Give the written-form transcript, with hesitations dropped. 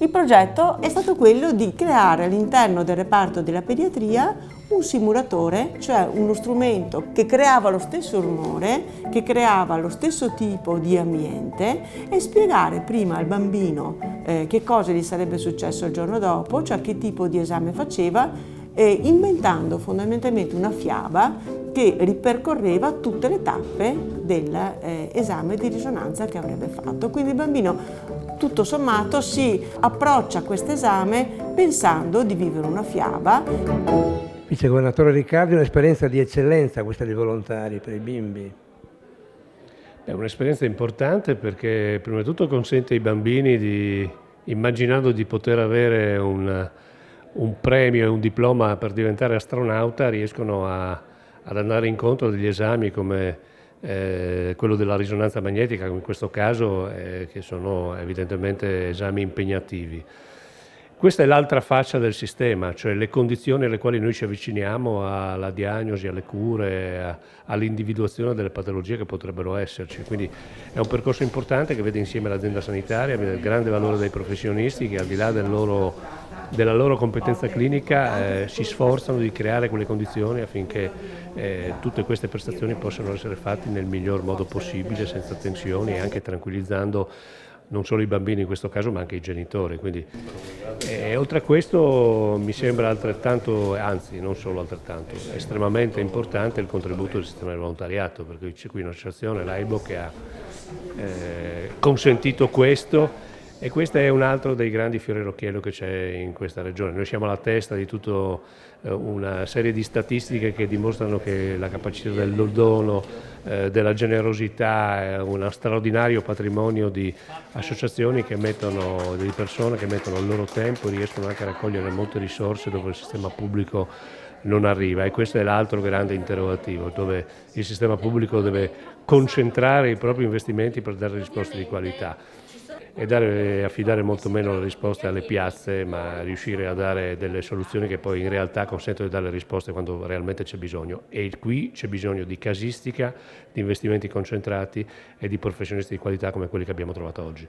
Il progetto è stato quello di creare all'interno del reparto della pediatria un simulatore, cioè uno strumento che creava lo stesso rumore, che creava lo stesso tipo di ambiente e spiegare prima al bambino che cosa gli sarebbe successo il giorno dopo, cioè che tipo di esame faceva, inventando fondamentalmente una fiaba che ripercorreva tutte le tappe dell'esame di risonanza che avrebbe fatto. Quindi il bambino tutto sommato si approccia a questo esame pensando di vivere una fiaba. Vicegovernatore Riccardi, un'esperienza di eccellenza questa dei volontari per i bimbi. È un'esperienza importante perché prima di tutto consente ai bambini immaginando di poter avere un premio e un diploma per diventare astronauta, riescono ad andare incontro a degli esami come quello della risonanza magnetica, in questo caso, che sono evidentemente esami impegnativi. Questa è l'altra faccia del sistema, cioè le condizioni alle quali noi ci avviciniamo alla diagnosi, alle cure, all'individuazione delle patologie che potrebbero esserci. Quindi è un percorso importante che vede insieme l'azienda sanitaria, vede il grande valore dei professionisti che al di là della loro competenza clinica si sforzano di creare quelle condizioni affinché tutte queste prestazioni possano essere fatte nel miglior modo possibile, senza tensioni e anche tranquillizzando non solo i bambini in questo caso ma anche i genitori. Quindi, oltre a questo mi sembra altrettanto, anzi non solo altrettanto, estremamente importante il contributo del sistema del volontariato, perché c'è qui un'associazione, l'AIBO, che ha consentito questo. E questo è un altro dei grandi fiori all'occhiello che c'è in questa regione. Noi siamo alla testa di tutta una serie di statistiche che dimostrano che la capacità del dono, della generosità, è uno straordinario patrimonio di associazioni di persone che mettono il loro tempo e riescono anche a raccogliere molte risorse dove il sistema pubblico non arriva. E questo è l'altro grande interrogativo, dove il sistema pubblico deve concentrare i propri investimenti per dare risposte di qualità e affidare molto meno le risposte alle piazze, ma riuscire a dare delle soluzioni che poi in realtà consentono di dare le risposte quando realmente c'è bisogno. E qui c'è bisogno di casistica, di investimenti concentrati e di professionisti di qualità come quelli che abbiamo trovato oggi.